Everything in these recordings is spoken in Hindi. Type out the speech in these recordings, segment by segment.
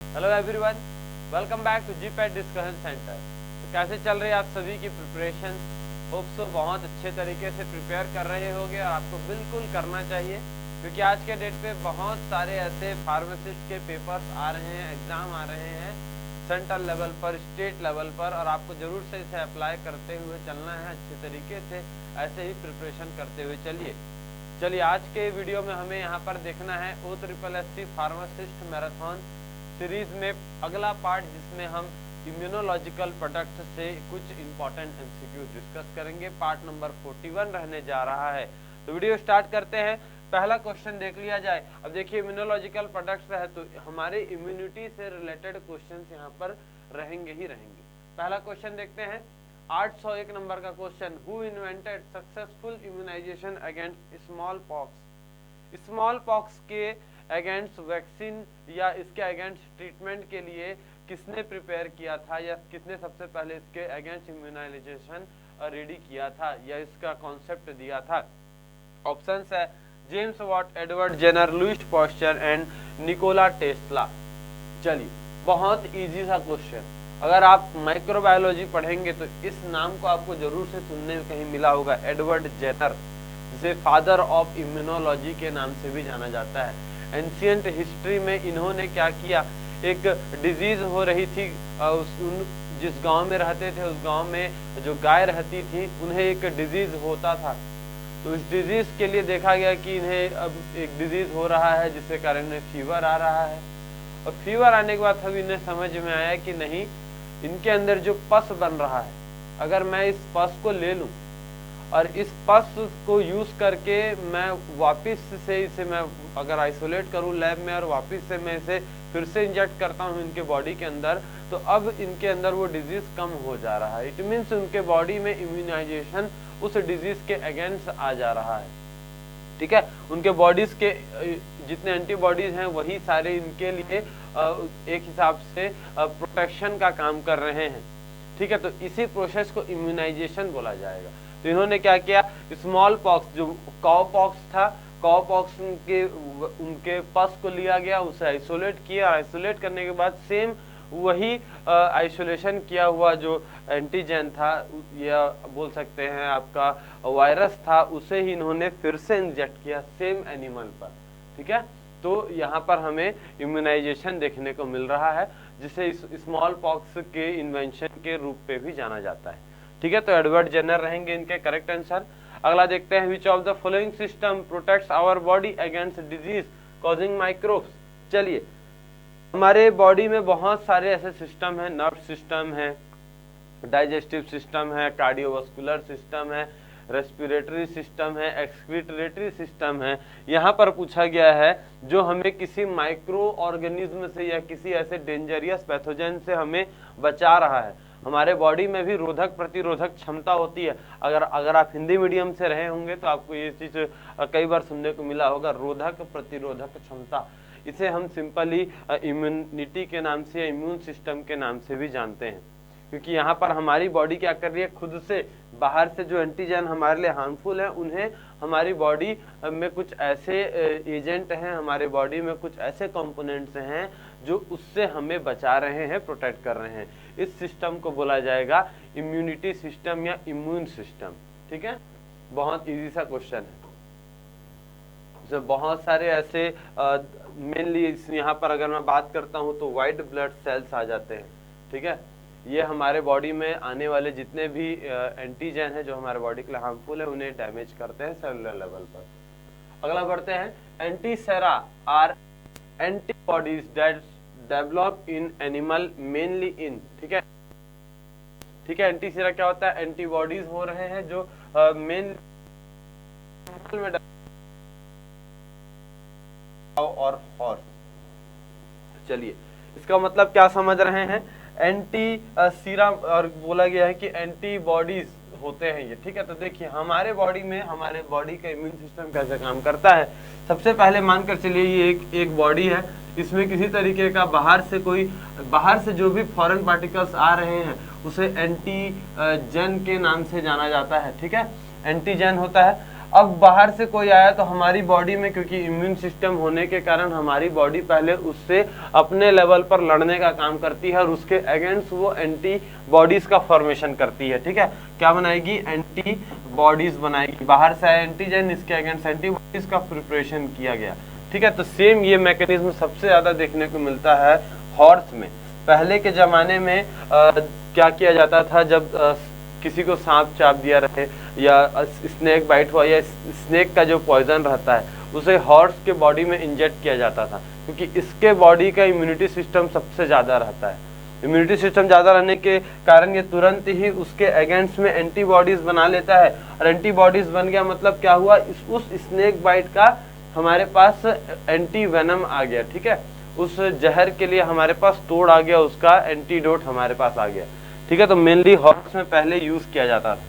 Hello everyone, welcome back to GPAT discussion centre. तो कैसे चल रही है आप सभी की प्रिपरेशन? होप सो बहुत अच्छे तरीके से प्रिपेयर कर रहे होंगे और आपको बिल्कुल करना चाहिए, क्योंकि आज के डेट पे बहुत सारे ऐसे फार्मासिस्ट के पेपर्स आ रहे हैं, एग्जाम आ रहे हैं सेंट्रल लेवल पर, स्टेट लेवल पर, और आपको जरूर से इसे अप्लाई करते हुए चलना है अच्छे तरीके से। ऐसे ही प्रिपरेशन करते हुए चलिए आज के वीडियो में हमें यहाँ पर देखना है OSSSC फार्मासिस्ट मैराथन सीरीज में अगला पार्ट, जिसमें हम इम्यूनोलॉजिकल प्रोडक्ट से कुछ इंपॉर्टेंट एमसीक्यूज डिस्कस करेंगे। पार्ट नंबर 41 रहने जा रहा है। तो वीडियो स्टार्ट करते हैं। पहला क्वेश्चन देख लिया जाए। अब देखिए, इम्यूनोलॉजिकल प्रोडक्ट्स है तो हमारे इम्यूनिटी से रिलेटेड क्वेश्चंस यहाँ पर रहेंगे ही रहेंगे। पहला क्वेश्चन देखते हैं, 801 नंबर का question. Who invented successful immunisation against smallpox? Smallpox के अगेंस्ट वैक्सीन या इसके अगेंस्ट ट्रीटमेंट के लिए किसने प्रिपेयर किया था, या किसने सबसे पहले इसके अगेंस्ट इम्यूनाइजेशन रेडी किया था या इसका कॉन्सेप्ट दिया था? ऑप्शंस है James Watt, Edward Jenner, Louis Pasteur and Nikola Tesla. चलिए, बहुत इजी सा क्वेश्चन। अगर आप माइक्रोबायोलॉजी पढ़ेंगे तो इस नाम को आपको जरूर से सुनने में कहीं मिला होगा, एडवर्ड जेनर, जिसे फादर ऑफ इम्यूनोलॉजी के नाम से भी जाना जाता है। एंशिएंट हिस्ट्री में इन्होंने क्या किया, एक डिजीज हो रही थी, जिस गांव में रहते थे उस गांव में जो गाय रहती थी उन्हें एक डिजीज होता था। तो इस डिजीज के लिए देखा गया कि इन्हें अब एक डिजीज हो रहा है जिसके कारण इन्हें फीवर आ रहा है, और फीवर आने के बाद तब इन्हें समझ में आया कि नहीं, इनके अंदर जो पस बन रहा है, अगर मैं इस पस को ले लूं और इस पस को यूज करके मैं वापस से इसे मैं अगर आइसोलेट करूं लैब में और वापस से मैं इसे फिर से इंजेक्ट करता हूं इनके बॉडी के अंदर, तो अब इनके अंदर वो डिजीज कम हो जा रहा है। इट मीन्स उनके बॉडी में इम्यूनाइजेशन उस डिजीज के अगेंस्ट आ जा रहा है। ठीक है, उनके बॉडीज के जितने एंटीबॉडीज हैं वही सारे इनके लिए एक हिसाब से प्रोटेक्शन का काम कर रहे हैं। ठीक है, तो इसी प्रोसेस को इम्यूनाइजेशन बोला जाएगा। तो इन्होंने क्या किया, स्मॉल पॉक्स जो काउ पॉक्स था, काउ पॉक्स के उनके पस को लिया गया, उसे आइसोलेट किया, आइसोलेट करने के बाद सेम वही आइसोलेशन किया हुआ जो एंटीजन था या बोल सकते हैं आपका वायरस था, उसे ही इन्होंने फिर से इंजेक्ट किया सेम एनिमल पर। ठीक है, तो यहाँ पर हमें इम्यूनाइजेशन देखने को मिल रहा है, जिसे स्मॉल पॉक्स के इन्वेंशन के रूप पे भी जाना जाता है। ठीक है, तो एडवर्ड जेनर रहेंगे इनके करेक्ट आंसर। अगला देखते हैं, which of the following system protects our body against disease causing microbes? चलिए, हमारे बॉडी में बहुत सारे ऐसे सिस्टम हैं, नर्व सिस्टम है, डाइजेस्टिव सिस्टम है, कार्डियोवास्कुलर सिस्टम है, रेस्पिरेटरी सिस्टम है, एक्सक्रीटरी सिस्टम है। यहाँ पर पूछा गया है जो हमें किसी माइक्रो ऑर्गेनिज्म से या किसी ऐसे डेंजरियस पैथोजन से हमें बचा रहा है। हमारे बॉडी में भी रोधक प्रतिरोधक क्षमता होती है। अगर आप हिंदी मीडियम से रहे होंगे तो आपको ये चीज कई बार सुनने को मिला होगा, रोधक प्रतिरोधक क्षमता। इसे हम सिंपली इम्यूनिटी के नाम से या इम्यून सिस्टम के नाम से भी जानते हैं, क्योंकि यहाँ पर हमारी बॉडी क्या कर रही है, खुद से बाहर से जो एंटीजन हमारे लिए हार्मफुल है उन्हें हमारी बॉडी में कुछ ऐसे एजेंट हैं, हमारे बॉडी में कुछ ऐसे कंपोनेंट्स हैं जो उससे हमें बचा रहे हैं, प्रोटेक्ट कर रहे हैं। इस सिस्टम को बोला जाएगा इम्यूनिटी सिस्टम या इम्यून सिस्टम। ठीक है, बहुत इजी सा क्वेश्चन है। तो बहुत सारे ऐसे मेनली यहाँ पर अगर मैं बात करता हूँ तो वाइट ब्लड सेल्स आ जाते हैं। ठीक है, ये हमारे बॉडी में आने वाले जितने भी एंटीजन है जो हमारे बॉडी के लिए हार्मफुल है उन्हें डैमेज करते हैं सेलुलर लेवल पर। अगला बढ़ते हैं, antisera are antibodies that develop in animal mainly in. ठीक है, एंटीसेरा क्या होता है, एंटीबॉडीज हो रहे हैं जो मेन में और हॉर्स। चलिए, इसका मतलब क्या समझ रहे हैं, एंटी सीरम और बोला गया है कि एंटीबॉडीज होते हैं ये। ठीक है, तो देखिए हमारे बॉडी में हमारे बॉडी का इम्यून सिस्टम कैसे काम करता है। सबसे पहले मानकर चलिए ये एक बॉडी है, इसमें किसी तरीके का बाहर से जो भी फॉरेन पार्टिकल्स आ रहे हैं उसे एंटीजन के नाम से जाना जाता है। ठीक है, एंटीजन होता है। अब बाहर से कोई आया तो हमारी बॉडी में, क्योंकि इम्यून सिस्टम होने के कारण हमारी बॉडी पहले उससे अपने लेवल पर लड़ने का काम करती है और उसके अगेंस्ट वो एंटीबॉडीज का फॉर्मेशन करती है। ठीक है, क्या बनाएगी? एंटीबॉडीज बनाएगी। बाहर से आया एंटीजन, इसके अगेंस्ट एंटीबॉडीज का प्रिपरेशन किया गया। ठीक है, तो सेम ये मैकेनिज्म सबसे ज्यादा देखने को मिलता है हॉर्स में। पहले के जमाने में क्या किया जाता था, जब किसी को सांप चाप दिया रहे या स्नेक बाइट हुआ या स्नेक का जो पॉइजन रहता है उसे हॉर्स के बॉडी में इंजेक्ट किया जाता था, क्योंकि इसके बॉडी का इम्यूनिटी सिस्टम सबसे ज़्यादा रहता है। इम्यूनिटी सिस्टम ज़्यादा रहने के कारण ये तुरंत ही उसके अगेंस्ट में एंटीबॉडीज़ बना लेता है, और एंटीबॉडीज़ बन गया मतलब क्या हुआ, उस स्नेक बाइट का हमारे पास एंटी वेनम आ गया। ठीक है, उस जहर के लिए हमारे पास तोड़ आ गया, उसका एंटीडोट हमारे पास आ गया। ठीक है, तो मेनली हॉर्स में पहले यूज किया जाता था।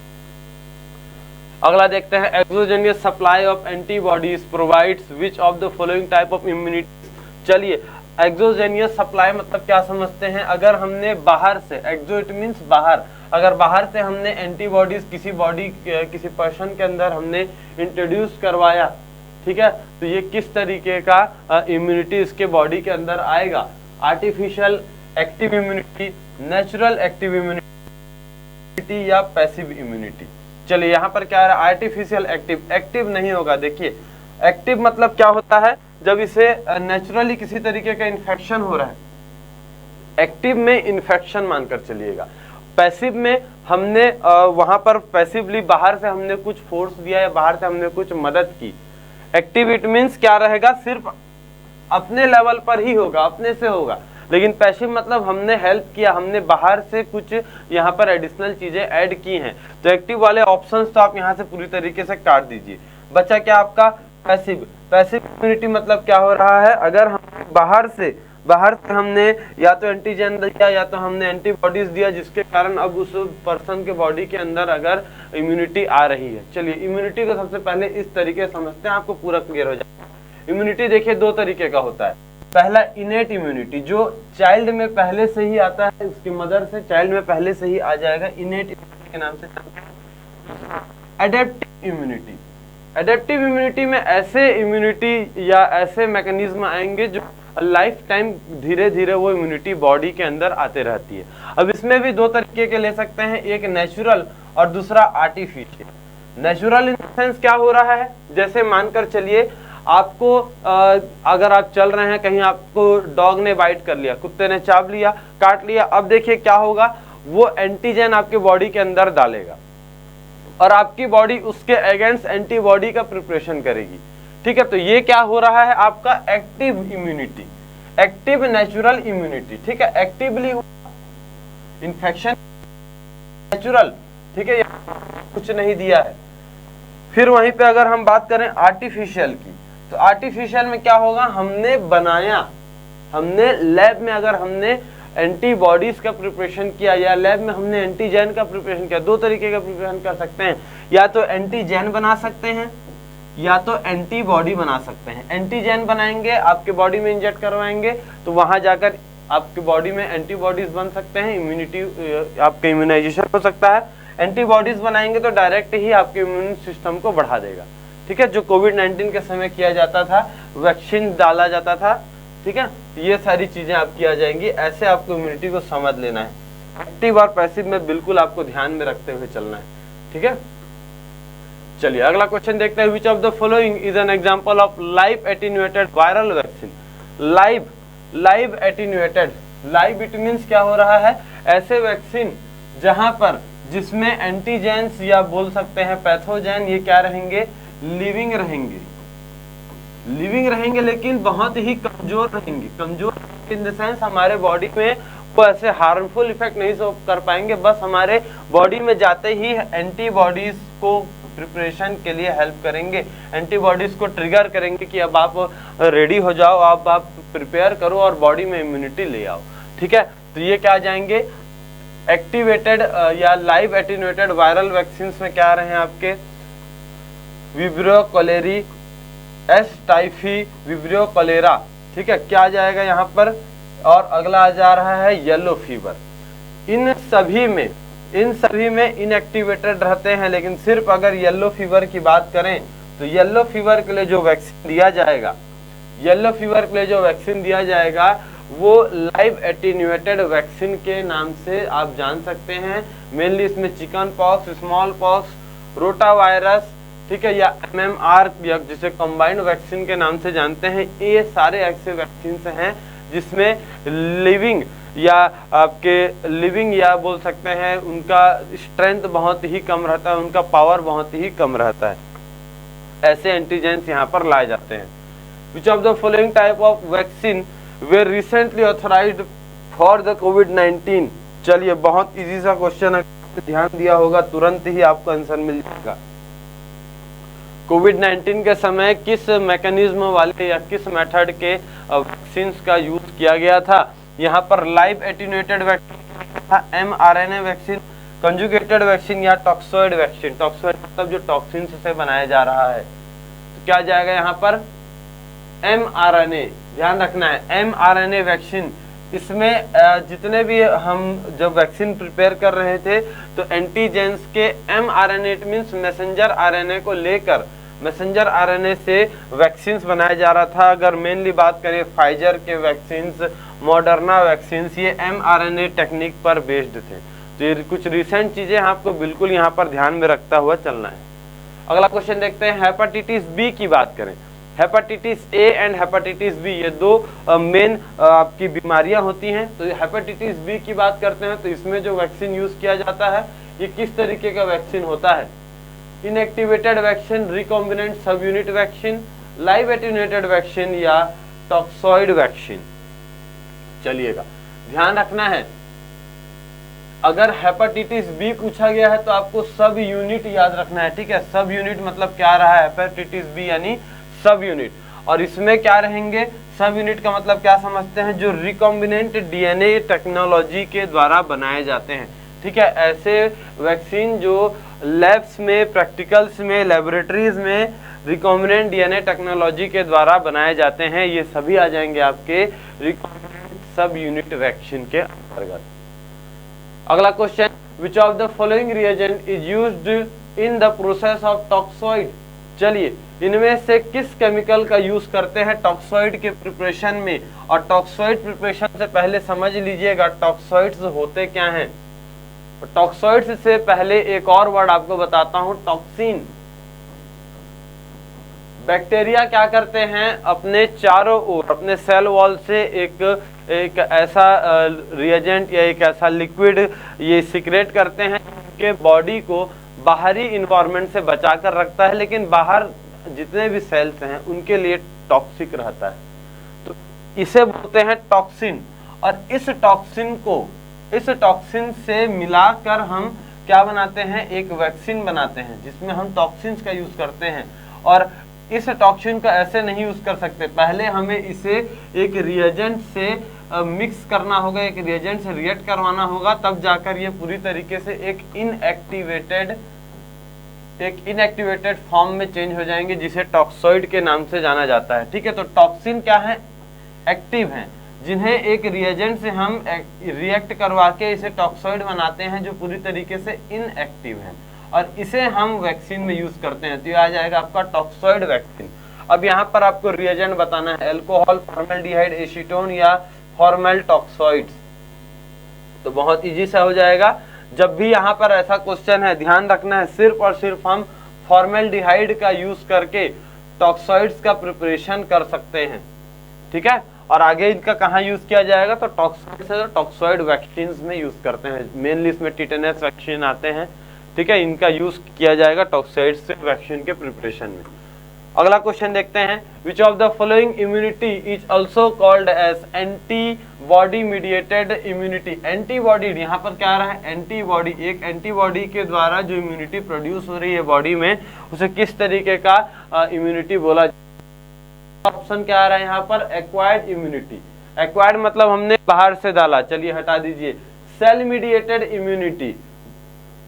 अगला देखते हैं, exogenous supply of antibodies provides which of the following type of immunity. चलिए, एक्सोजेनियस सप्लाई मतलब क्या समझते हैं? अगर हमने बाहर से, एक्सो इट मीन्स बाहर, अगर बाहर से हमने एंटीबॉडीज किसी पर्सन के अंदर हमने इंट्रोड्यूस करवाया, ठीक है, तो ये किस तरीके का इम्यूनिटी इसके बॉडी के अंदर आएगा? Artificial active immunity, natural active immunity या पैसिव इम्यूनिटी। चलिए, यहाँ पर क्या है? Artificial active. एक्टिव नहीं होगा। देखिए, एक्टिव मतलब क्या होता है? जब इसे नेचुरली किसी तरीके का इन्फेक्शन हो रहा है, एक्टिव में इन्फेक्शन मानकर चलिएगा। पैसिव में हमने वहां पर पैसिवली बाहर से हमने कुछ फोर्स दिया या बाहर से हमने कुछ मदद की। एक्टिव इट मीन्स क्या रहेगा? सिर्फ अपने लेवल पर ही होगा, अपने से होगा। लेकिन पैसिव मतलब हमने हेल्प किया, हमने बाहर से कुछ यहाँ पर एडिशनल चीजें ऐड की हैं। तो एक्टिव वाले ऑप्शंस तो आप यहाँ से पूरी तरीके से काट दीजिए। बचा क्या आपका? पैसिव। पैसिव इम्यूनिटी मतलब क्या हो रहा है? अगर हम बाहर से हमने या तो एंटीजन दिया या तो हमने एंटीबॉडीज दिया, जिसके कारण अब उस पर्सन के बॉडी के अंदर अगर इम्यूनिटी आ रही है। चलिए, इम्यूनिटी को सबसे पहले इस तरीके से समझते हैं, आपको पूरा क्लियर हो जाए। इम्यूनिटी देखिए दो तरीके का होता है। पहला इनेट इम्यूनिटी, जो चाइल्ड में पहले से ही आता है, उसकी मदर से चाइल्ड में पहले से ही आ जाएगा, इनेट इम्यूनिटी के नाम से। एडेप्टिव इम्यूनिटी, एडेप्टिव इम्यूनिटी में ऐसे इम्यूनिटी या ऐसे मैकेनिज्म आएंगे जो लाइफ टाइम धीरे धीरे वो इम्यूनिटी बॉडी के अंदर आते रहती है। अब इसमें भी दो तरीके के ले सकते हैं, एक नेचुरल और दूसरा आर्टिफिशियल। नेचुरल इन सेंस क्या हो रहा है? जैसे मानकर चलिए आपको अगर आप चल रहे हैं कहीं, आपको डॉग ने बाइट कर लिया, कुत्ते ने चाप लिया, काट लिया। अब देखिए क्या होगा, वो एंटीजन आपके बॉडी के अंदर डालेगा और आपकी बॉडी उसके अगेंस्ट एंटीबॉडी का प्रिपरेशन करेगी। ठीक है, तो ये क्या हो रहा है? आपका active immunity, active natural immunity. ठीक है, एक्टिवली इन्फेक्शन नेचुरल, ठीक है, कुछ नहीं दिया है। फिर वहीं पे अगर हम बात करें आर्टिफिशियल की, तो आर्टिफिशियल में क्या होगा? हमने बनाया, हमने लैब में अगर हमने एंटीबॉडीज का प्रिपरेशन किया या लैब में हमने एंटीजन का प्रिपरेशन किया। दो तरीके का प्रिपरेशन कर सकते हैं, या तो एंटीजन बना सकते हैं या तो एंटीबॉडी बना सकते हैं। एंटीजन बनाएंगे, आपके बॉडी में इंजेक्ट करवाएंगे, तो वहां जाकर आपकी बॉडी में एंटीबॉडीज बन सकते हैं, इम्यूनिटी आपका इम्यूनाइजेशन हो सकता है। एंटीबॉडीज बनाएंगे तो डायरेक्ट ही आपके इम्यून सिस्टम को बढ़ा देगा। ठीक है, जो कोविड-19 के समय किया जाता था, वैक्सीन डाला जाता था। ठीक है, ये सारी चीजें आपकी आ जाएंगी। ऐसे आपको इम्यूनिटी को समझ लेना है। एक्टिव और पैसिव में बिल्कुल आपको ध्यान में रखते हुए चलना है। ठीक है, चलिए अगला क्वेश्चन देखते हैं। Which of the following is an example of live attenuated viral vaccine? Live attenuated, live it means क्या हो रहा है? ऐसे वैक्सीन जहां पर जिसमें एंटीजेंस या बोल सकते हैं पैथोजन, ये क्या रहेंगे? लिविंग रहेंगे, लेकिन बहुत ही कमजोर रहेंगे। कमजोर इन द सेंस हमारे बॉडी में वो ऐसे हार्मफुल इफेक्ट नहीं कर पाएंगे, बस हमारे बॉडी में जाते ही एंटीबॉडीज को प्रिपरेशन के लिए हेल्प करेंगे, एंटीबॉडीज को ट्रिगर करेंगे कि अब आप रेडी हो जाओ, आप प्रिपेयर करो और बॉडी में इम्यूनिटी ले आओ। ठीक है, तो ये क्या आ जाएंगे? एक्टिवेटेड या लाइव एटेन्यूएटेड वायरल वैक्सीन में क्या आ रहे हैं आपके? Vibrio cholerae, S typhi, vibrio cholera. ठीक है, क्या आ जाएगा यहाँ पर? और अगला आ जा रहा है येलो फीवर। इन सभी में इन सभी में इनएक्टिवेटेड रहते हैं, लेकिन सिर्फ अगर येलो फीवर की बात करें तो येलो फीवर के लिए जो वैक्सीन दिया जाएगा, येलो फीवर के लिए जो वैक्सीन दिया जाएगा वो लाइव एटीन्यूएटेड वैक्सीन के नाम से आप जान सकते हैं। मेनली इसमें chicken pox, small pox, rota virus, ठीक है, या MMR या जिसे कंबाइंड वैक्सीन के नाम से जानते हैं, ये सारे ऐसे वैक्सीन हैं जिसमें लिविंग या आपके लिविंग या बोल सकते हैं उनका स्ट्रेंथ बहुत ही कम रहता है, उनका पावर बहुत ही कम रहता है। ऐसे एंटीजेंस यहाँ पर लाए जाते हैं। Which of the following type of vaccine were recently authorised for the COVID? चलिए, बहुत इजी सा क्वेश्चन है, ध्यान दिया होगा तुरंत ही आपको आंसर मिल जाएगा। कोविड-19 के समय किस मैकेनिज्म वाले या किस मेथड के वैक्सीन का यूज किया गया था? यहाँ पर live attenuated vaccine, mRNA vaccine, conjugated vaccine या टॉक्सॉइड वैक्सीन। टॉक्सॉइड मतलब जो टॉक्सिन से बनाया जा रहा है, तो क्या जाएगा यहाँ पर? mRNA। ध्यान रखना है, mRNA वैक्सीन। इसमें जितने भी हम जब वैक्सीन प्रिपेयर कर रहे थे तो एंटीजेंस के mRNA it means messenger RNA को लेकर मैसेंजर RNA से वैक्सीन्स बनाया जा रहा था। अगर मेनली बात करें फाइजर के वैक्सीन्स, मॉडर्ना वैक्सीन्स, ये mRNA टेक्निक पर बेस्ड थे। तो ये कुछ रिसेंट चीजें आपको बिल्कुल यहाँ पर ध्यान में रखता हुआ चलना है। अगला क्वेश्चन देखते हैं, हेपेटाइटिस बी की बात करें। Hepatitis A and hepatitis B ये दो मेन आपकी बीमारियां होती हैं। तो हेपेटाइटिस बी की बात करते हैं तो इसमें जो वैक्सीन यूज किया जाता है ये किस तरीके का वैक्सीन होता है? इनएक्टिवेटेड वैक्सीन, रिकॉम्बिनेंट सब unit vaccine, live attenuated vaccine या टॉक्सॉइड वैक्सीन। चलिएगा, ध्यान रखना है, अगर हेपेटाइटिस बी पूछा गया है तो आपको सब यूनिट याद रखना है, ठीक है। सब यूनिट मतलब क्या रहा है? हेपेटाइटिस बी यानी सब यूनिट। और इसमें क्या रहेंगे? सब यूनिट का मतलब क्या समझते हैं? जो रिकॉम्बिनेंट DNA टेक्नोलॉजी के द्वारा बनाए जाते हैं, ठीक है। ऐसे वैक्सीन जो लैब्स में, प्रैक्टिकल्स में, लेबोरेटरीज में रिकॉम्बिनेंट DNA टेक्नोलॉजी के द्वारा बनाए जाते हैं, ये सभी आ जाएंगे आपके रिकॉम्बिनेंट सब यूनिट वैक्सीन के अंतर्गत। अगला question, which of the following reagent is used in the process of toxoid? चलिए, इनमें से किस केमिकल का यूज करते हैं टॉक्सॉइड के प्रिपरेशन में? और टॉक्सॉइड प्रिपरेशन से पहले समझ लीजिएगा टॉक्सॉइड्स होते क्या हैं। टॉक्सॉइड्स से पहले एक और वर्ड आपको बताता हूं, टॉक्सिन। बैक्टीरिया क्या करते हैं? अपने चारों ओर, अपने सेल वॉल से एक ऐसा रिएजेंट या एक ऐसा लिक्विड ये सीक्रेट करते हैं कि बॉडी को बाहरी इन्वायरमेंट से बचा कर रखता है, लेकिन बाहर जितने भी सेल्स हैं उनके लिए टॉक्सिक रहता है। तो इसे बोलते हैं टॉक्सिन। और इस टॉक्सिन से मिलाकर हम क्या बनाते हैं? एक वैक्सीन बनाते हैं जिसमें हम टॉक्सिन्स का यूज करते हैं। और इस टॉक्सिन का ऐसे नहीं यूज कर सकते, पहले हमें इसे एक रिएजेंट से मिक्स करना होगा, एक रिएजेंट से रिएक्ट करवाना होगा, तब जाकर ये पूरी तरीके से एक इनएक्टिवेटेड फॉर्म में चेंज हो जाएंगे, जिसे टॉक्सॉइड के नाम से जाना जाता है, ठीक है। तो टॉक्सिन क्या है? एक्टिव हैं, जिन्हें एक रिएजेंट से हम रिएक्ट करवा के इसे टॉक्सॉइड बनाते हैं, जो पूरी तरीके से इनएक्टिव है, और इसे हम वैक्सीन में यूज करते हैं। तो ये आ जाएगा आपका टॉक्सॉइड वैक्सीन। अब यहाँ पर आपको रिएजेंट बताना है, अल्कोहल, फॉर्मेल्डिहाइड, एसीटोन या फॉर्मल टॉक्सॉइड्स। तो बहुत इजी सा हो जाएगा। जब भी यहाँ पर ऐसा क्वेश्चन है, ध्यान रखना है, सिर्फ और सिर्फ हम फॉर्मेल्डिहाइड का यूज करके टॉक्सॉइड्स का प्रिपरेशन कर सकते हैं, ठीक है। और आगे इनका कहाँ यूज किया जाएगा? तो टॉक्सॉइड से टॉक्सॉइड वैक्सीन में यूज करते हैं। मेनली इसमें टिटेनस वैक्सीन आते हैं, ठीक है, इनका यूज किया जाएगा टॉक्सॉइड से वैक्सीन के प्रिपरेशन में। अगला क्वेश्चन देखते हैं, which of the following immunity is also called as antibody mediated immunity? Antibody, यहाँ पर क्या आ रहा है? एंटीबॉडी। एक एंटीबॉडी के द्वारा जो इम्यूनिटी प्रोड्यूस हो रही है बॉडी में, उसे किस तरीके का इम्यूनिटी बोला? ऑप्शन क्या आ रहा है यहाँ पर? Acquired immunity. एक्वायर्ड मतलब हमने बाहर से डाला, चलिए हटा दीजिए। सेल मीडिएटेड इम्यूनिटी,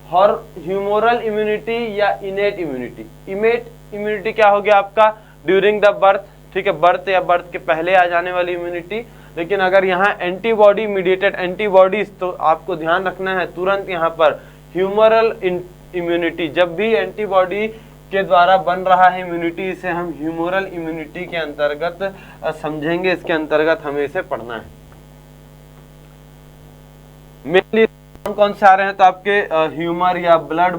और ह्यूमोरल इम्यूनिटी या इनेट इम्यूनिटी। इनेट इम्यूनिटी क्या हो गया आपका? ड्यूरिंग द बर्थ, ठीक है, बर्थ या बर्थ के पहले आ जाने वाली इम्यूनिटी। लेकिन अगर यहाँ एंटीबॉडी मीडिएटेड एंटीबॉडीज, तो आपको ध्यान रखना है तुरंत यहाँ पर ह्यूमरल इम्यूनिटी, जब भी एंटीबॉडी के द्वारा बन रहा है इम्यूनिटी, इसे हम ह्यूमरल इम्यूनिटी के अंतर्गत समझेंगे, इसके अंतर्गत हमें इसे पढ़ना है। मेनली कौन से आ रहे हैं, तो आपके ह्यूमर या ब्लड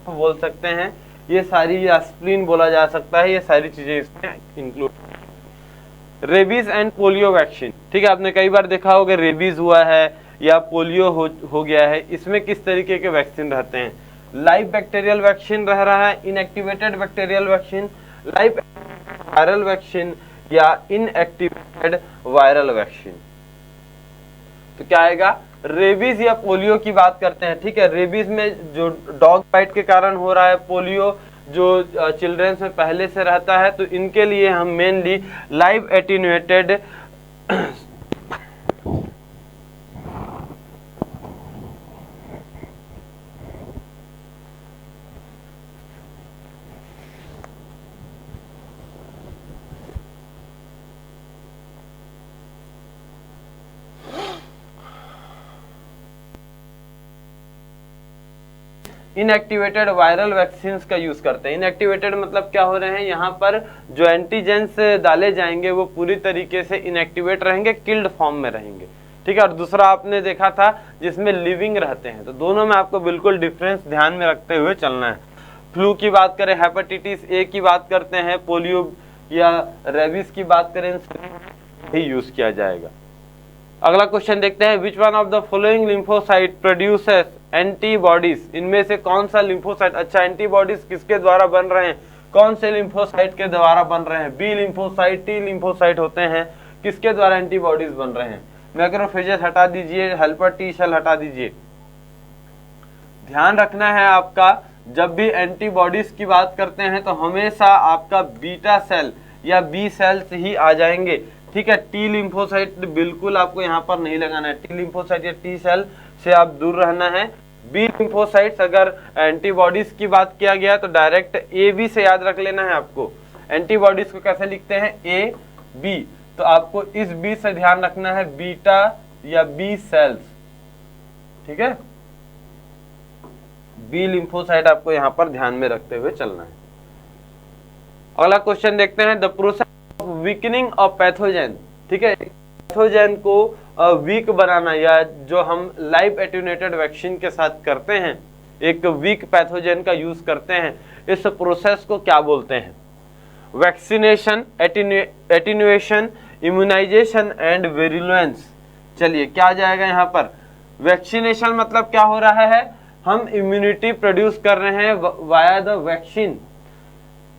बोल सकते हैं, ये सारी, या स्प्लीन बोला जा सकता है, ये सारी चीजें इसमें include. Rabies and polio vaccine, ठीक है, आपने कई बार देखा होगा रेबीज हुआ है या पोलियो हो गया है, इसमें किस तरीके के वैक्सीन रहते हैं। लाइव बैक्टीरियल वैक्सीन रह रहा है, inactivated bacterial vaccine, live viral vaccine या इनएक्टिवेटेड वायरल वैक्सीन। तो क्या आएगा, रेबीज या पोलियो की बात करते हैं, ठीक है। रेबीज में जो डॉग बाइट के कारण हो रहा है, पोलियो जो चिल्ड्रंस में पहले से रहता है, तो इनके लिए हम mainly live attenuated inactivated viral vaccine का यूज करते हैं। इनएक्टिवेटेड मतलब क्या हो रहे हैं, यहाँ पर जो एंटीजेंस डाले जाएंगे वो पूरी तरीके से इनएक्टिवेट रहेंगे, किल्ड फॉर्म में रहेंगे, ठीक है। और दूसरा आपने देखा था जिसमें लिविंग रहते हैं, तो दोनों में आपको बिल्कुल डिफरेंस ध्यान में रखते हुए चलना है। फ्लू की बात करें, हेपेटाइटिस ए की बात करते हैं, पोलियो या रेबीज की बात करें, ही यूज किया जाएगा। अगला क्वेश्चन देखते हैं, which one of the following lymphocyte produces antibodies, इनमें से कौन सा लिम्फोसाइट, अच्छा एंटीबॉडीज किसके द्वारा बन रहे हैं, कौन से लिम्फोसाइट के द्वारा बन रहे हैं, बी लिम्फोसाइट, टी लिम्फोसाइट होते हैं, किसके द्वारा एंटीबॉडीज बन रहे हैं। मैक्रोफेजेस हटा दीजिए, हेल्पर टी सेल हटा दीजिए। ध्यान रखना है आपका, जब भी एंटीबॉडीज की बात करते हैं तो हमेशा आपका बीटा सेल या बी सेल्स ही आ जाएंगे, ठीक है। टी लिम्फोसाइट बिल्कुल आपको यहाँ पर नहीं लगाना है, टी लिम्फोसाइट या टी सेल से आप दूर रहना है। बी लिम्फोसाइट्स, अगर एंटीबॉडीज की बात किया गया तो डायरेक्ट ए बी से याद रख लेना है आपको। एंटीबॉडीज को कैसे लिखते हैं, ए बी, तो आपको इस बी से ध्यान रखना है, बीटा या बी सेल्स, ठीक है। बी लिम्फोसाइट आपको यहाँ पर ध्यान में रखते हुए चलना है। अगला क्वेश्चन देखते हैं, the process of weakening of pathogen, ठीक है। पैथोजेन को वीक बनाना, या जो हम लाइव एटेन्यूएटेड वैक्सीन के साथ करते हैं, एक वीक पैथोजेन का यूज करते हैं, इस प्रोसेस को क्या बोलते हैं। Vaccination, attenuation, immunisation and virulence. चलिए क्या आ जाएगा यहाँ पर, वैक्सीनेशन मतलब क्या हो रहा है, हम इम्यूनिटी प्रोड्यूस कर रहे हैं वाया द वैक्सीन।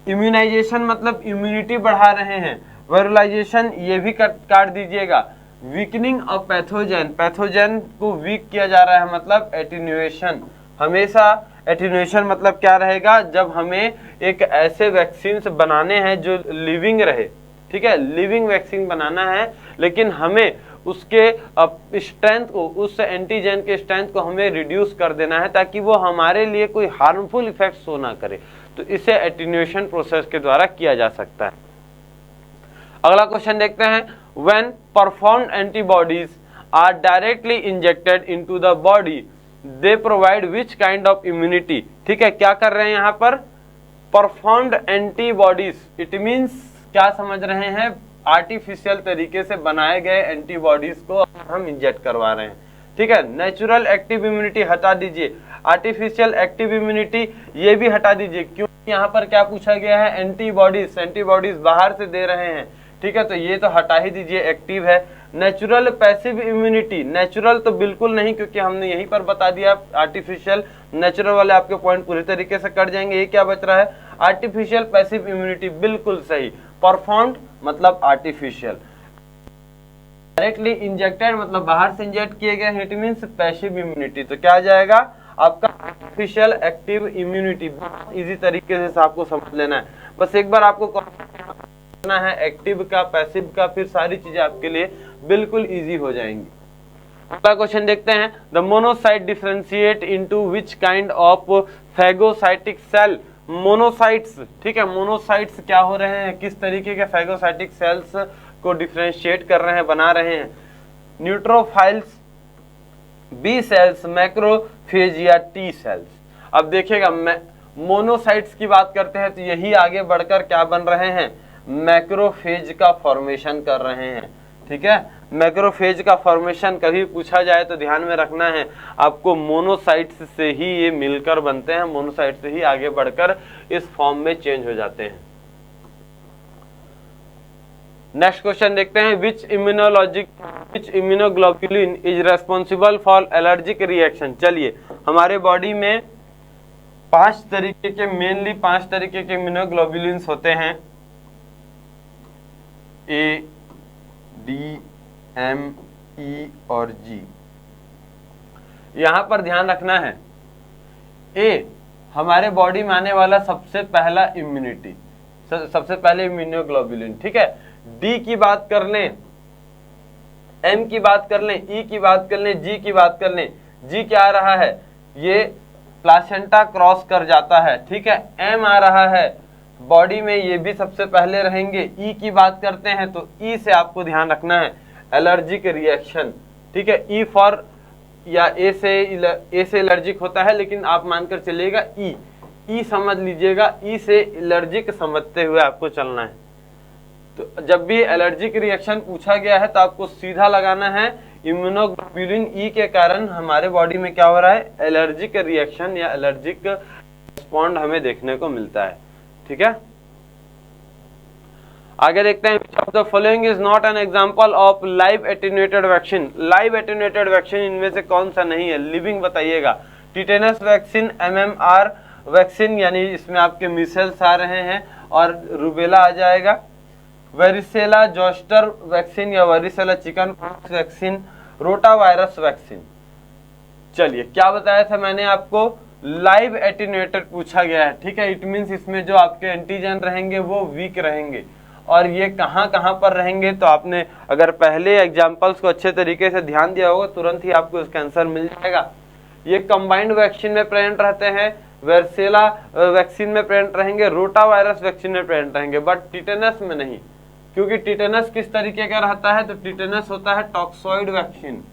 इम्यूनाइजेशन मतलब इम्यूनिटी बढ़ा रहे हैं। वायरलाइजेशन ये भी काट दीजिएगा। वीकनिंग ऑफ पैथोजेन, पैथोजेन को वीक किया जा रहा है, मतलब एटेन्यूएशन। हमेशा एटेन्यूएशन मतलब क्या रहेगा, जब हमें एक ऐसे वैक्सीन बनाने हैं जो लिविंग रहे, ठीक है, लिविंग वैक्सीन बनाना है, लेकिन हमें उसके स्ट्रेंथ को, उस एंटीजन के स्ट्रेंथ को हमें रिड्यूस कर देना है ताकि वो हमारे लिए कोई हार्मफुल इफेक्ट शो ना करे, तो इसे एटेन्यूएशन प्रोसेस के द्वारा किया जा सकता है। अगला क्वेश्चन देखते हैं, when preformed antibodies are directly injected into the body they provide which kind of immunity, ठीक है। क्या कर रहे हैं यहाँ पर, परफॉर्म्ड एंटीबॉडीज, इट मीन्स क्या समझ रहे हैं, आर्टिफिशियल तरीके से बनाए गए एंटीबॉडीज को हम इंजेक्ट करवा रहे हैं, ठीक है। नेचुरल एक्टिव इम्यूनिटी हटा दीजिए, आर्टिफिशियल एक्टिव इम्यूनिटी ये भी हटा दीजिए, क्योंकि यहाँ पर क्या पूछा गया है, एंटीबॉडीज, एंटीबॉडीज बाहर से दे रहे हैं, ठीक है, तो ये तो हटा ही दीजिए, एक्टिव है। नेचुरल पैसिव इम्यूनिटी, नेचुरल तो बिल्कुल नहीं, क्योंकि हमने यहीं पर बता दिया आर्टिफिशियल, नेचुरल वाले आपके पॉइंट पूरी तरीके से कट जाएंगे। ये क्या बच रहा है, आर्टिफिशियल पैसिव इम्यूनिटी, बिल्कुल सही। परफॉर्म्ड मतलब आर्टिफिशियल, डायरेक्टली इंजेक्टेड मतलब बाहर से इंजेक्ट किए गए, इट मींस पैसिव इम्यूनिटी। तो क्या आ जाएगा आपका आर्टिफिशियल एक्टिव इम्यूनिटी। इजी तरीके से आपको समझ लेना है, बस एक बार आपको करना है एक्टिव का, पैसिव का, फिर सारी चीजें आपके लिए बिल्कुल इजी हो जाएंगी। अगला क्वेश्चन देखते हैं, the monocyte differentiate into which kind of phagocytic cell. Monocytes, ठीक है, मोनोसाइट्स क्या हो रहे हैं, किस तरीके के फैगोसाइटिक सेल्स को डिफ्रेंशिएट कर रहे हैं, बना रहे हैं। न्यूट्रोफाइल्स, बी सेल्स, मैक्रोफेज या टी सेल्स। अब देखिएगा मोनोसाइट्स की बात करते हैं तो यही आगे बढ़कर क्या बन रहे हैं, मैक्रोफेज का फॉर्मेशन कर रहे हैं। ठीक है, मैक्रोफेज का फॉर्मेशन कभी पूछा जाए तो ध्यान में रखना है आपको, मोनोसाइट्स से ही ये मिलकर बनते हैं, मोनोसाइट से ही आगे बढ़कर इस फॉर्म में चेंज हो जाते हैं। नेक्स्ट क्वेश्चन देखते हैं, which immunoglobulin is responsible for allergic reaction. चलिए, हमारे बॉडी में 5 तरीके के, मेनली 5 तरीके के इम्यूनोग्लोबुलिन्स होते हैं, ए, डी, एम, ई और जी। यहां पर ध्यान रखना है, ए हमारे बॉडी में आने वाला सबसे पहला इम्यूनिटी, सबसे पहले इम्यूनोग्लोबुलिन। ठीक है, डी की बात कर लें, एम की बात कर लें, ई की बात कर लें, जी की बात कर लें। जी क्या आ रहा है, ये प्लासेंटा क्रॉस कर जाता है। ठीक है, एम आ रहा है, बॉडी में ये भी सबसे पहले रहेंगे। ई की बात करते हैं तो ई से आपको ध्यान रखना है एलर्जिक रिएक्शन। ठीक है, ई फॉर या ए से एलर्जिक होता है, लेकिन आप मानकर चलिएगा ई समझ लीजिएगा, ई से एलर्जिक समझते हुए आपको चलना है। तो जब भी एलर्जिक रिएक्शन पूछा गया है तो आपको सीधा लगाना है इम्यूनोग्लोबुलिन ई के कारण हमारे बॉडी में क्या हो रहा है, एलर्जिक रिएक्शन या एलर्जिक रिस्पॉन्ड हमें देखने को मिलता है। ठीक है, आगे देखते हैं, which of the following is not an example of live attenuated vaccine। Live attenuated vaccine इनमें से कौन सा नहीं है, लिविंग बताइएगा। टिटेनस वैक्सीन, MMR वैक्सीन यानी इसमें आपके मीसल्स आ रहे हैं और रूबेला आ जाएगा। वेरिसेला जोस्टर वैक्सीन या varicella chicken pox vaccine, rota virus vaccine. चलिए, क्या बताया था मैंने आपको, लाइव एटेन्यूएटेड पूछा गया है। ठीक है, इट मींस इसमें जो आपके एंटीजन रहेंगे वो वीक रहेंगे, और ये कहाँ कहाँ पर रहेंगे, तो आपने अगर पहले एग्जाम्पल्स को अच्छे तरीके से ध्यान दिया होगा तुरंत ही आपको इसका आंसर मिल जाएगा। ये कंबाइंड वैक्सीन में प्रेजेंट रहते हैं, वेरिसेला वैक्सीन में प्रेजेंट रहेंगे, रोटा वायरस वैक्सीन में प्रेजेंट रहेंगे, बट टिटेनस में नहीं। क्योंकि टिटेनस किस तरीके का रहता है, तो टिटेनस होता है टॉक्सॉइड वैक्सीन,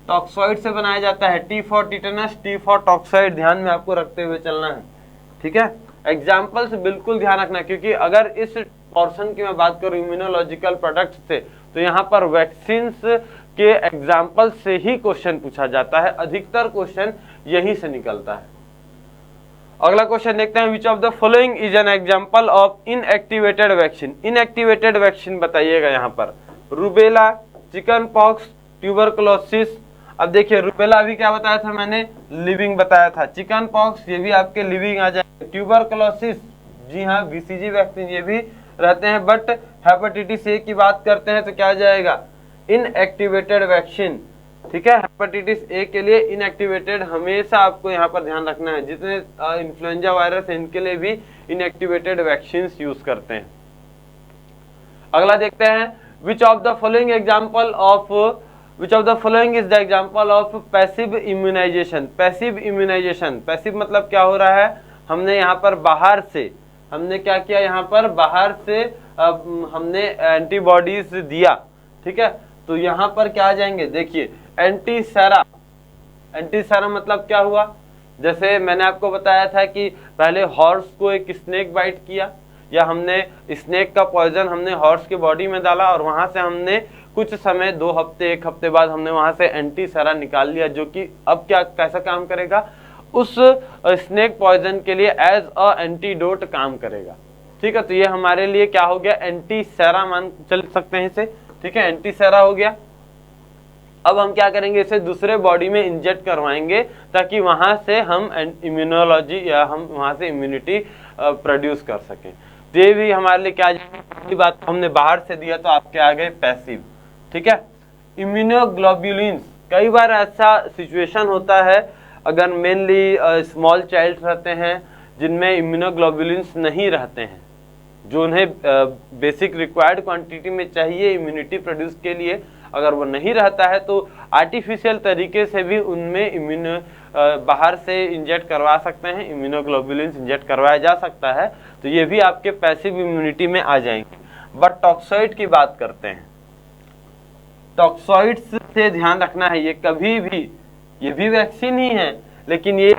टॉक्सॉइड से बनाया जाता है। T for tetanus, T for toxoid, ध्यान में आपको रखते हुए चलना है। ठीक है, एग्जाम्पल्स बिल्कुल ध्यान रखना, क्योंकि अगर इस पोर्शन की मैं बात करूं इम्यूनोलॉजिकल प्रोडक्ट से, तो यहाँ पर वैक्सीन के एग्जाम्पल से ही क्वेश्चन पूछा जाता है, अधिकतर क्वेश्चन यही से निकलता है। अगला क्वेश्चन देखते हैं, which of the following is an example of inactivated vaccine. Inactivated vaccine बताइएगा यहाँ पर, रूबेला, चिकन पॉक्स, ट्यूबरकुलोसिस। अब देखिए, रूबेला अभी क्या बताया था मैंने, लिविंग बताया था। चिकन पॉक्स ये भी आपके लिविंग आ जाएगा। ट्यूबरकुलोसिस, जी हाँ, BCG वैक्सीन ये भी रहते हैं, बट हेपेटाइटिस ए की बात करते हैं तो क्या आ जाएगा, इनएक्टिवेटेड वैक्सीन। ठीक है, हेपेटाइटिस ए के लिए इनएक्टिवेटेड हमेशा आपको यहाँ पर ध्यान रखना है। जितने इन्फ्लुएंजा वायरस है इनके लिए भी इनएक्टिवेटेड वैक्सीन यूज करते हैं। अगला देखते हैं, which of the following is the example of passive immunisation. Passive immunisation, passive मतलब क्या हो रहा है, हमने यहाँ पर बाहर से, हमने क्या किया, यहाँ पर बाहर से हमने एंटीबॉडीज दिया। ठीक है, तो यहाँ पर क्या आ जाएंगे, देखिए एंटीसेरा। एंटीसेरा मतलब क्या हुआ, जैसे मैंने आपको बताया था कि पहले हॉर्स को एक स्नेक बाइट किया, या हमने स्नेक का पॉइजन हमने हॉर्स की बॉडी में डाला और वहां से हमने कुछ समय 2 हफ्ते 1 हफ्ते बाद हमने वहां से एंटीसेरा निकाल लिया, जो कि अब क्या कैसा काम करेगा, उस स्नेक पॉइजन के लिए एज अ एंटीडोट काम करेगा। ठीक है, तो ये हमारे लिए क्या हो गया, एंटीसेरा मान चल सकते हैं इसे। ठीक है, एंटीसेरा हो गया। अब हम क्या करेंगे, इसे दूसरे बॉडी में इंजेक्ट करवाएंगे ताकि वहां से हम इम्यूनोलॉजी या हम वहां से इम्यूनिटी प्रोड्यूस कर सकें। तो ये भी हमारे लिए क्या, पहली बात हमने बाहर से दिया तो आपके आ गए पैसिव। ठीक है, इम्यूनोग्लोबुलिन्स, कई बार ऐसा सिचुएशन होता है अगर मेनली स्मॉल चाइल्ड रहते हैं जिनमें इम्यूनोग्लोबुलिन्स नहीं रहते हैं, जो उन्हें बेसिक रिक्वायर्ड क्वांटिटी में चाहिए इम्यूनिटी प्रोड्यूस के लिए, अगर वो नहीं रहता है तो आर्टिफिशियल तरीके से भी उनमें बाहर से इंजेक्ट करवा सकते हैं, इम्यूनोग्लोबुलिन्स इंजेक्ट करवाया जा सकता है। तो ये भी आपके पैसिव इम्यूनिटी में आ जाएंगे। बट टॉक्सॉइड की बात करते हैं। टॉक्सॉइड्स से ध्यान रखना है, ये कभी भी, ये भी वैक्सीन ही है, लेकिन ये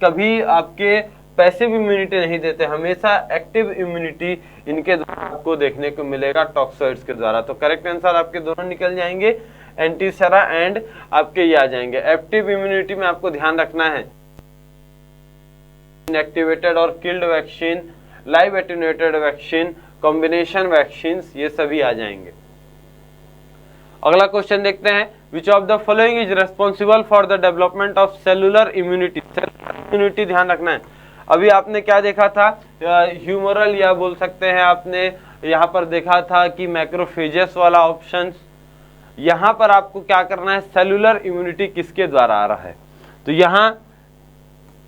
कभी आपके पैसिव इम्यूनिटी नहीं देते, हमेशा एक्टिव इम्यूनिटी इनके द्वारा आपको देखने को मिलेगा टॉक्सॉइड्स के द्वारा। तो करेक्ट आंसर आपके दोनों निकल जाएंगे, एंटीसेरा एंड आपके ये आ जाएंगे। एक्टिव इम्यूनिटी में आपको ध्यान रखना है इनएक्टिवेटेड और killed vaccine, live attenuated vaccine, combination vaccine, ये सभी आ जाएंगे। अगला क्वेश्चन देखते हैं, which of the following is responsible for the development of cellular immunity. Cellular immunity ध्यान रखना है। अभी आपने क्या देखा था, ह्यूमरल या बोल सकते हैं आपने यहाँ पर देखा था कि मैक्रोफेजेस वाला ऑप्शन। यहाँ पर आपको क्या करना है, सेलुलर इम्यूनिटी किसके द्वारा आ रहा है, तो यहाँ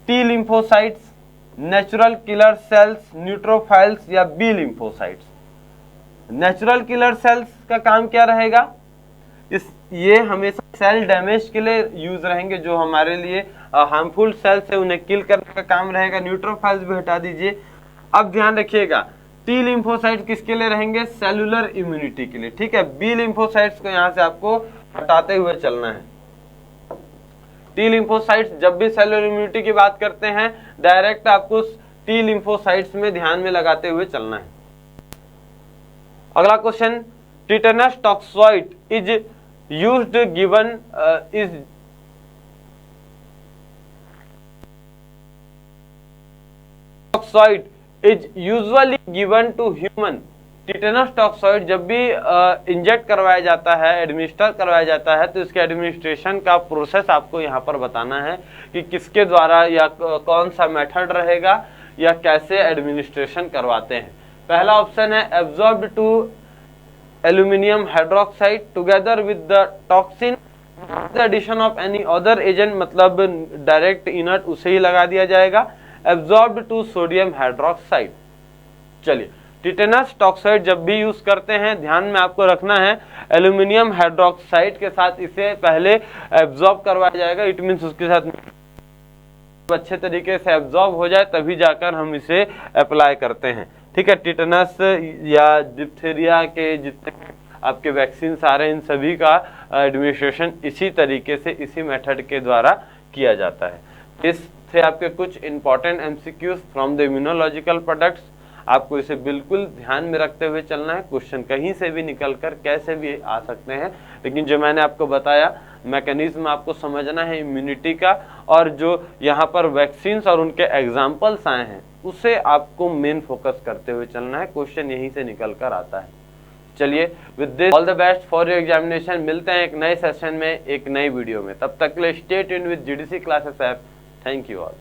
T lymphocytes, natural killer cells, neutrophils या B lymphocytes. Natural killer cells का काम क्या रहेगा, ये हमेशा सेल डैमेज के लिए यूज रहेंगे, जो हमारे लिए हार्मफुल सेल्स है उन्हें किल करने का काम रहेगा। न्यूट्रोफाइल्स भी हटा दीजिए। अब ध्यान रखिएगा, टी लिम्फोसाइट किसके लिए रहेंगे, सेलुलर इम्यूनिटी के लिए, ठीक है। बी लिम्फोसाइट्स को यहाँ से आपको हटाते हुए चलना है। टी लिम्फोसाइट्स, जब भी सेलुलर इम्यूनिटी की बात करते हैं डायरेक्ट आपको टी लिम्फोसाइट्स में ध्यान में लगाते हुए चलना है। अगला question, tetanus toxoid is used given is toxoid is usually given to human. Tetanus toxoid जब भी इंजेक्ट करवाया जाता है, एडमिनिस्टर करवाया जाता है, तो इसके एडमिनिस्ट्रेशन का प्रोसेस आपको यहाँ पर बताना है कि किसके द्वारा या कौन सा मेथड रहेगा या कैसे एडमिनिस्ट्रेशन करवाते हैं। पहला ऑप्शन है absorbed to aluminium hydroxide together with the toxin the addition of any other agent, मतलब डायरेक्ट इनर्ट उसे ही लगा दिया जाएगा। Absorbed to sodium hydroxide. चलिए, टिटेनस टॉक्साइड जब भी यूज करते हैं ध्यान में आपको रखना है एल्यूमिनियम हाइड्रोक्साइड के साथ इसे पहले एब्जॉर्ब करवाया जाएगा। इट मीन्स उसके साथ अच्छे तरीके से एब्जॉर्ब हो जाए तभी जाकर हम इसे अप्लाई करते हैं, ठीक है। टिटेनस या डिप्थीरिया के जितने आपके वैक्सीन आ रहे हैं इन सभी का एडमिनिस्ट्रेशन इसी तरीके से, इसी मेथड के द्वारा किया जाता है। इस थे आपके कुछ important MCQs from the immunological products. आपको इसे बिल्कुल ध्यान में रखते हुए चलना है। क्वेश्चन कहीं से भी निकलकर कैसे भी आ सकते हैं, लेकिन जो मैंने आपको बताया मैकेनिज्म आपको समझना है इम्यूनिटी का, और जो यहाँ पर वैक्सीन्स और उनके एग्जाम्पल्स आए हैं उसे आपको मेन फोकस करते हुए चलना है। क्वेश्चन यहीं से निकल कर आता है। चलिए, with this all the best for your examination. मिलते हैं एक नए सेशन में, एक नई वीडियो में। तब तक के लिए stay tuned with GDC classes app. Thank you all.